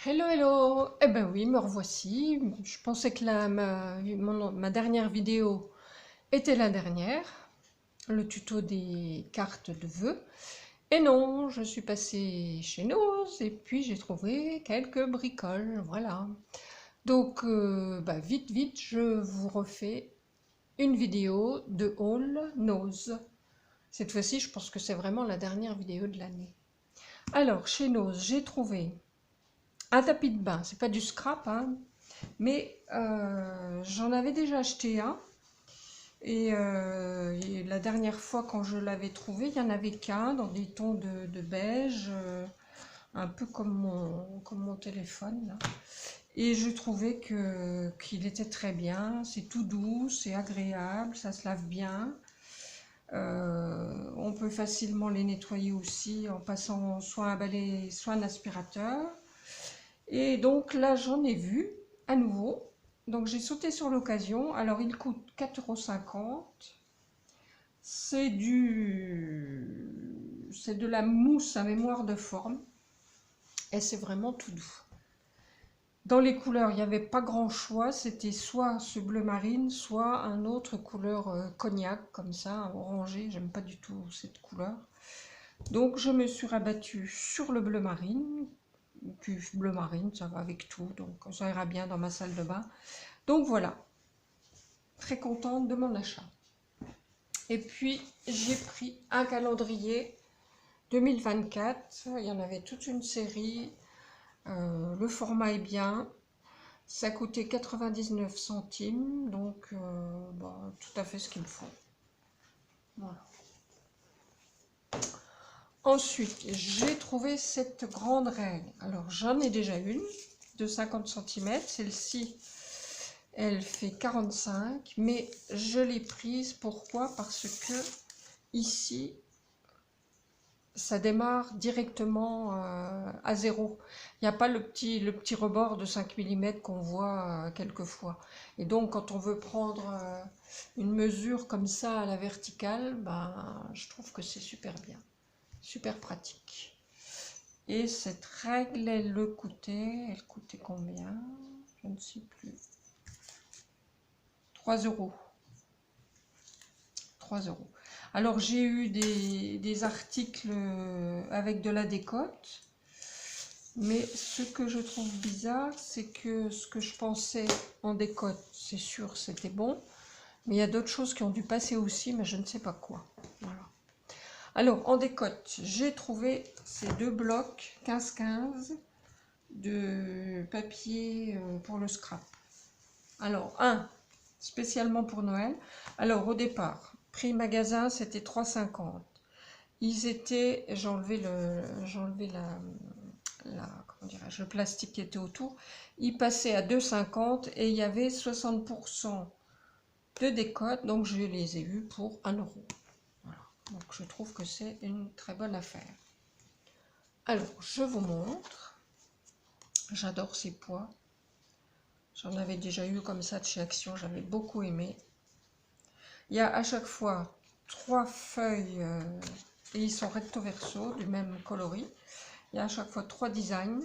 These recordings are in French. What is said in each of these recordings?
Hello, hello! Eh ben oui, me revoici. Je pensais que ma dernière vidéo était la dernière, le tuto des cartes de vœux. Et non, je suis passée chez Noz et puis j'ai trouvé quelques bricoles, voilà. Donc, vite, vite, je vous refais une vidéo de haul Noz. Cette fois-ci, je pense que c'est vraiment la dernière vidéo de l'année. Alors, chez Noz, j'ai trouvé un tapis de bain, c'est pas du scrap, hein, mais j'en avais déjà acheté un. Et la dernière fois, quand je l'avais trouvé, il n'y en avait qu'un dans des tons de beige, un peu comme mon téléphone, là. Et je trouvais qu'il était très bien. C'est tout doux, c'est agréable, ça se lave bien. On peut facilement les nettoyer aussi en passant soit un balai, soit un aspirateur. Et donc là, j'en ai vu à nouveau. Donc j'ai sauté sur l'occasion. Alors il coûte 4,50 €. C'est de la mousse à mémoire de forme. Et c'est vraiment tout doux. Dans les couleurs, il n'y avait pas grand choix. C'était soit ce bleu marine, soit un autre couleur cognac, comme ça, orangé. J'aime pas du tout cette couleur. Donc je me suis rabattue sur le bleu marine. Puis bleu marine, ça va avec tout, donc ça ira bien dans ma salle de bain. Donc voilà, très contente de mon achat. Et puis j'ai pris un calendrier 2024, il y en avait toute une série, le format est bien, ça coûtait 99 centimes, donc tout à fait ce qu'il me faut. Voilà. Ensuite, j'ai trouvé cette grande règle. Alors j'en ai déjà une de 50 cm, celle-ci elle fait 45, mais je l'ai prise, pourquoi? Parce que ici, ça démarre directement à 0. Il n'y a pas le petit rebord de 5 mm qu'on voit quelquefois. Et donc, quand on veut prendre une mesure comme ça à la verticale, je trouve que c'est super bien, super pratique. Et cette règle, elle coûtait combien? Je ne sais plus. 3 €. 3 €. Alors j'ai eu des articles avec de la décote, mais ce que je trouve bizarre, c'est que ce que je pensais en décote, c'est sûr, c'était bon, mais il y a d'autres choses qui ont dû passer aussi, mais je ne sais pas quoi. Voilà. Alors en décote, j'ai trouvé ces deux blocs 15-15 de papier pour le scrap. Alors un spécialement pour Noël. Alors au départ, prix magasin, c'était 3,50 €. Ils étaient, j'enlevais comment dirais-je, le plastique qui était autour. Ils passaient à 2,50 € et il y avait 60% de décote, donc je les ai eus pour 1 €. Voilà. Donc je trouve que c'est une très bonne affaire. Alors je vous montre. J'adore ces pois. J'en avais déjà eu comme ça de chez Action, j'avais beaucoup aimé. Il y a à chaque fois 3 feuilles et ils sont recto verso du même coloris. Il y a à chaque fois 3 designs.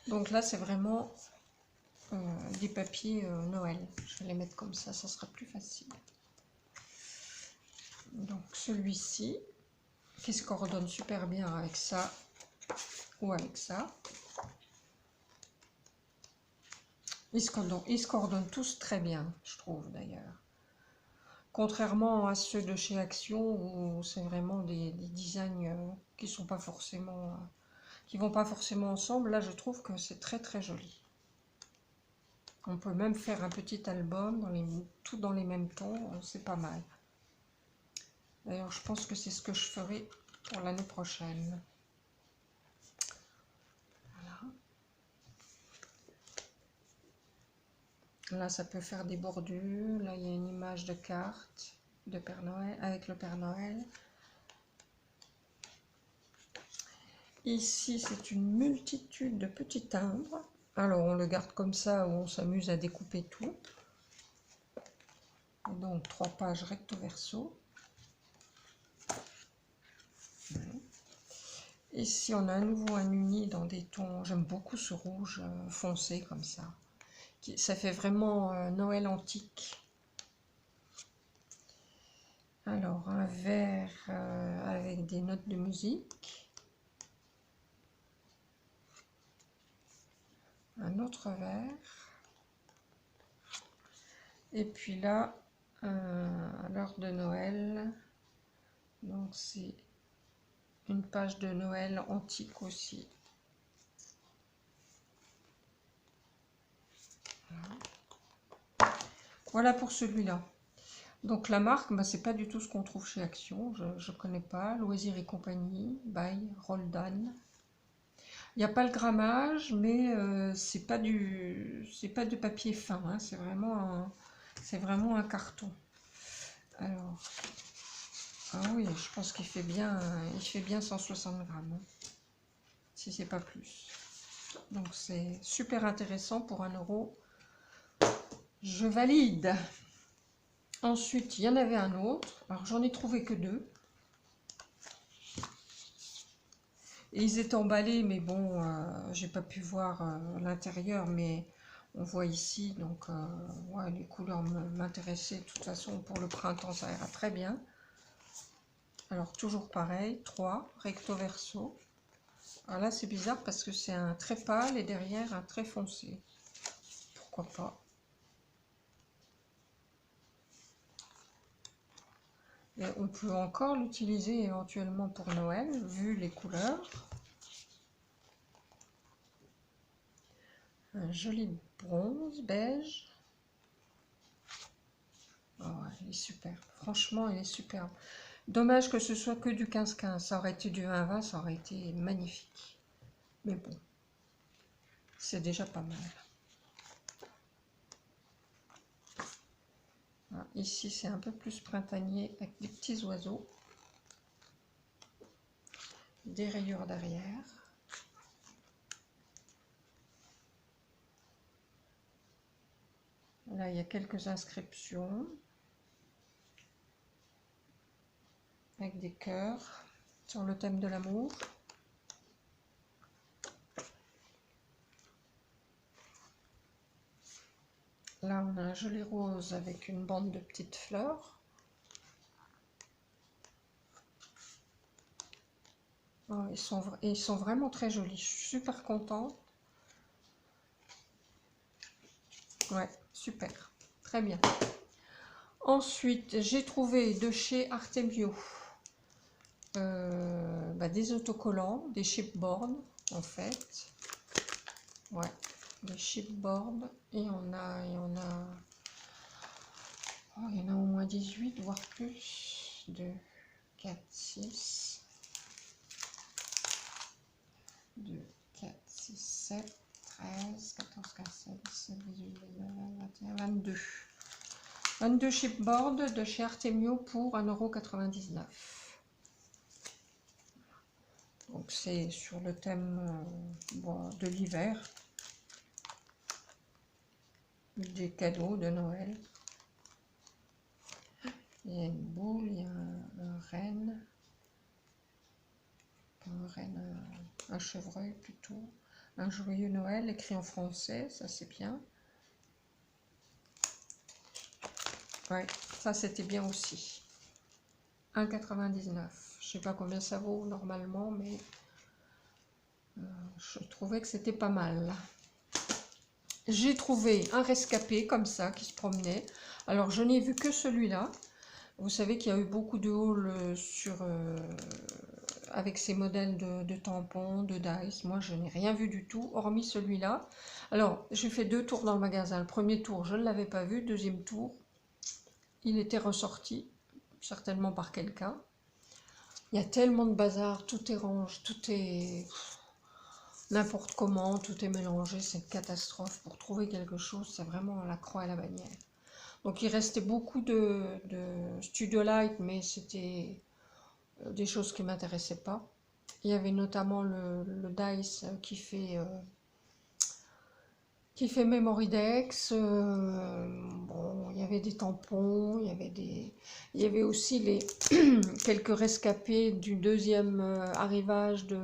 Donc là c'est vraiment des papiers Noël. Je vais les mettre comme ça sera plus facile. Donc celui-ci qui se coordonne super bien avec ça ou avec ça. Ils se coordonnent tous très bien, je trouve d'ailleurs. Contrairement à ceux de chez Action où c'est vraiment des designs qui sont pas forcément, qui vont pas forcément ensemble, là je trouve que c'est très très joli. On peut même faire un petit album tout dans les mêmes tons, c'est pas mal. D'ailleurs je pense que c'est ce que je ferai pour l'année prochaine. Voilà. Là ça peut faire des bordures, là il y a une image de carte de Père Noël avec le Père Noël. Ici, c'est une multitude de petits timbres. Alors, on le garde comme ça, ou on s'amuse à découper tout. Et donc, 3 pages recto verso. Ici, on a à nouveau un uni dans des tons... J'aime beaucoup ce rouge foncé comme ça. Ça fait vraiment Noël antique. Alors, un verre avec des notes de musique. Un autre verre. Et puis là, à l'heure de Noël, donc c'est une page de Noël antique aussi. Voilà pour celui-là. Donc la marque, bah, c'est pas du tout ce qu'on trouve chez Action, je ne connais pas. Loisirs et compagnie, by Roldan. Il n'y a pas le grammage, mais c'est pas du papier fin, hein, c'est vraiment un carton. Alors, ah oui, je pense qu'il fait bien 160 grammes, hein, si c'est pas plus. Donc c'est super intéressant pour 1 €. Je valide. Ensuite, il y en avait un autre. Alors j'en ai trouvé que 2. Et ils étaient emballés, mais bon, j'ai pas pu voir l'intérieur, mais on voit ici, donc ouais, les couleurs m'intéressaient. De toute façon, pour le printemps, ça ira très bien. Alors, toujours pareil, 3, recto verso. Alors là, c'est bizarre parce que c'est un très pâle et derrière un très foncé. Pourquoi pas? Et on peut encore l'utiliser éventuellement pour Noël, vu les couleurs. Un joli bronze, beige. Oh, il est superbe. Franchement, il est superbe. Dommage que ce soit que du 15-15. Ça aurait été du 20-20, ça aurait été magnifique. Mais bon, c'est déjà pas mal. Voilà, ici, c'est un peu plus printanier avec des petits oiseaux. Des rayures derrière. Là, il y a quelques inscriptions. Avec des cœurs sur le thème de l'amour. Là, on a un joli rose avec une bande de petites fleurs. Oh, ils sont vraiment très jolis. Je suis super contente. Ouais, super. Très bien. Ensuite, j'ai trouvé de chez Artemio des autocollants, des chipboards en fait. Ouais, des chipboards. Et on a, il y en a au moins 18, voire plus. 2, 4, 6. 2, 4, 6, 7, 13, 14, 15, 16, 17, 18, 19, 20, 21, 22. 22 chipboards de chez Artemio pour 1,99 €. Donc c'est sur le thème de l'hiver. Des cadeaux de Noël. Il y a une boule, il y a un renne. Un renne, un chevreuil plutôt. Un joyeux Noël écrit en français, ça c'est bien. Ouais, ça c'était bien aussi. 1,99 €. Je sais pas combien ça vaut normalement, mais je trouvais que c'était pas mal. J'ai trouvé un rescapé comme ça qui se promenait. Alors je n'ai vu que celui-là. Vous savez qu'il y a eu beaucoup de hauls avec ces modèles de tampons, de dice. Moi je n'ai rien vu du tout, hormis celui-là. Alors j'ai fait 2 tours dans le magasin. Le premier tour je ne l'avais pas vu, deuxième tour il était ressorti, certainement par quelqu'un. Il y a tellement de bazar, tout est rangé, tout est n'importe comment, tout est mélangé, c'est une catastrophe. Pour trouver quelque chose, c'est vraiment la croix et la bannière. Donc il restait beaucoup de Studio Light, mais c'était des choses qui ne m'intéressaient pas. Il y avait notamment le Dice qui fait Memory Dex. Bon, il y avait des tampons, il y avait aussi les quelques rescapés du deuxième arrivage de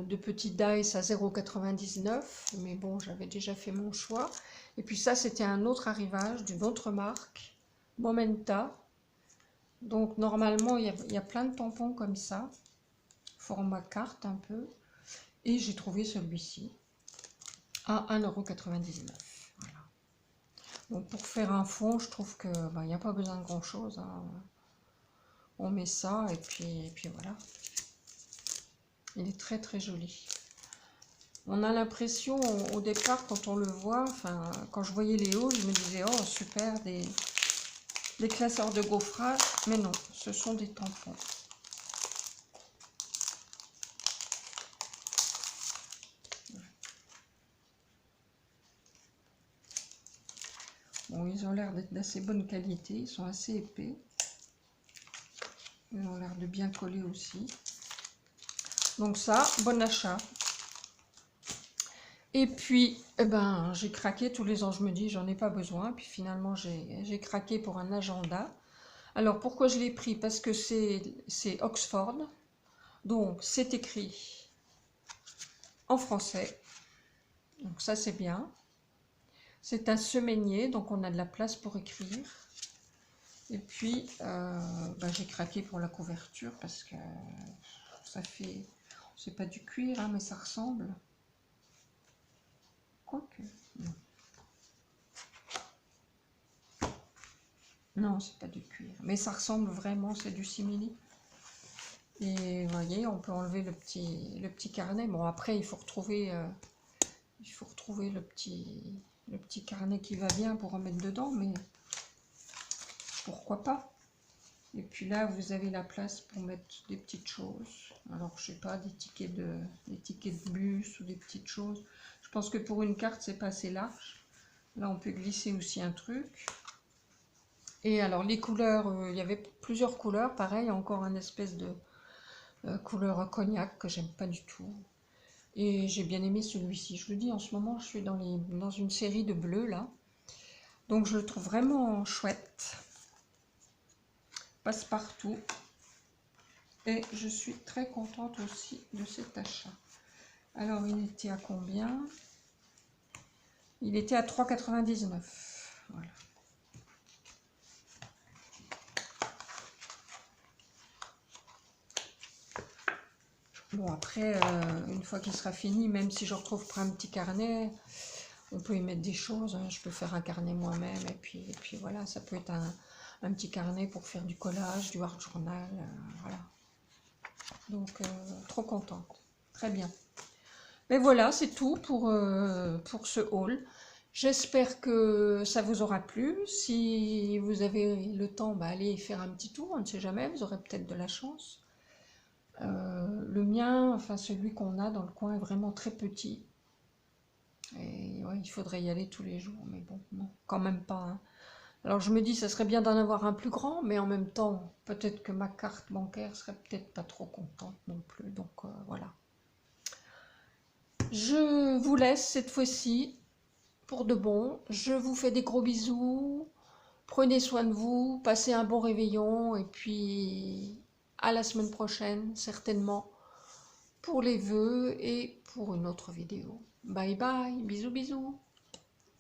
de petits dice à 0,99 €, mais bon, j'avais déjà fait mon choix. Et puis ça, c'était un autre arrivage d'une autre marque, Momenta. Donc normalement, il y a plein de tampons comme ça, format carte un peu. Et j'ai trouvé celui-ci à 1,99 €. Voilà. Donc pour faire un fond, je trouve que il n'y a pas besoin de grand-chose, hein. On met ça et puis voilà. Il est très très joli. On a l'impression au départ quand on le voit, enfin quand je voyais les hauts, je me disais oh super, des classeurs de gaufrage, mais non, ce sont des tampons. Bon, ils ont l'air d'être d'assez bonne qualité, ils sont assez épais. Ils ont l'air de bien coller aussi. Donc ça, bon achat. Et puis, eh ben, j'ai craqué. Tous les ans, je me dis, j'en ai pas besoin. Puis finalement, j'ai craqué pour un agenda. Alors, pourquoi je l'ai pris? Parce que c'est Oxford. Donc, c'est écrit en français. Donc, ça, c'est bien. C'est un semainier, donc on a de la place pour écrire. Et puis, j'ai craqué pour la couverture parce que ça fait... C'est pas du cuir, hein, mais ça ressemble. Quoique... Non. Non, c'est pas du cuir. Mais ça ressemble vraiment, c'est du simili. Et vous voyez, on peut enlever le petit carnet. Bon, après, il faut retrouver le petit carnet qui va bien pour en mettre dedans, mais pourquoi pas. Et puis là, vous avez la place pour mettre des petites choses. Alors, je sais pas, des tickets de bus ou des petites choses. Je pense que pour une carte, c'est pas assez large. Là, on peut glisser aussi un truc. Et alors, les couleurs, il y avait plusieurs couleurs. Pareil, encore un espèce de couleur cognac que j'aime pas du tout. Et j'ai bien aimé celui-ci. Je le dis, en ce moment, je suis dans une série de bleus, là. Donc, je le trouve vraiment chouette. Passe-partout. Et je suis très contente aussi de cet achat. Alors, il était à combien? Il était à 3,99 €. Voilà. Bon, après, une fois qu'il sera fini, même si je retrouve pas un petit carnet, on peut y mettre des choses, hein. Je peux faire un carnet moi-même, et puis voilà, ça peut être un petit carnet pour faire du collage, du art journal, voilà. Donc, trop contente. Très bien. Mais voilà, c'est tout pour ce haul. J'espère que ça vous aura plu. Si vous avez le temps, allez faire un petit tour, on ne sait jamais, vous aurez peut-être de la chance. Le mien, enfin celui qu'on a dans le coin, est vraiment très petit. Et ouais, il faudrait y aller tous les jours, mais bon, non, quand même pas, hein. Alors je me dis, ça serait bien d'en avoir un plus grand, mais en même temps, peut-être que ma carte bancaire serait peut-être pas trop contente non plus, donc voilà. Je vous laisse cette fois-ci pour de bon. Je vous fais des gros bisous. Prenez soin de vous, passez un bon réveillon et puis à la semaine prochaine, certainement, pour les vœux et pour une autre vidéo. Bye bye, bisous bisous.